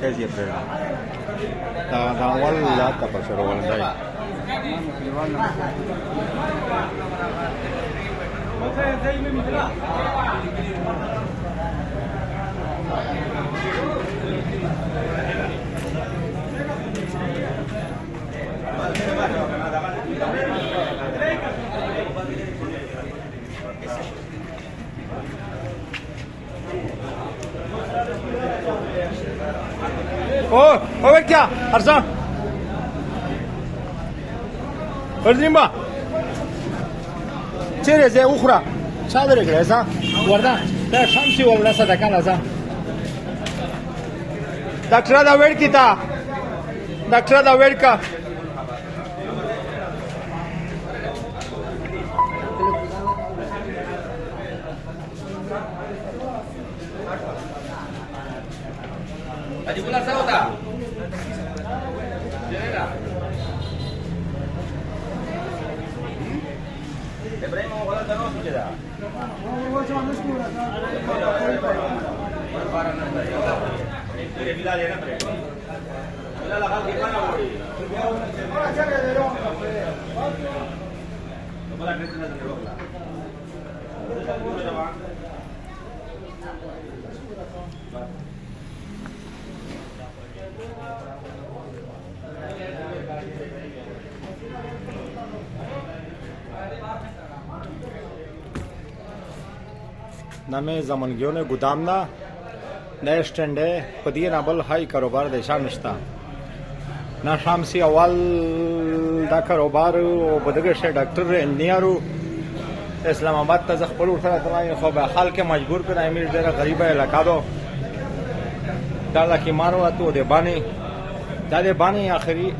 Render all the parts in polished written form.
كيف يبرر دا ولا تفسر ولا ده o bekle Arslan Ördün mü? Çereze ukra çadırı gireza guarda da şamsi wala sadaka laza Doctor da wait kita Doctor da wait ka Haji Bulan tahu tak? Ibrahim mau kalau terus saja. Bila dia nak beri. Bila lah hal gimana beri. Kepala kereta nak terus lah. نامه زمانگیون گودامنا نه اسٹنڈے پدیه نابل های کاروبار دیشان نشتا نا شامسی اول دا کاروبار او بدگش ډاکټر انجینیرو اسلام آباد ته خپل ورته تمام خو به حال کې مجبور کړه امیر ډیره غریبه علاقہ دو دا لکه مارو اتو د باندې دا د باندې اخري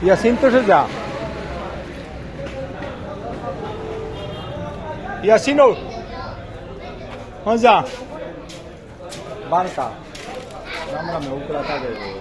Yasin to se ya. Yasino. Onza. Banca. Namra me ukra ta de.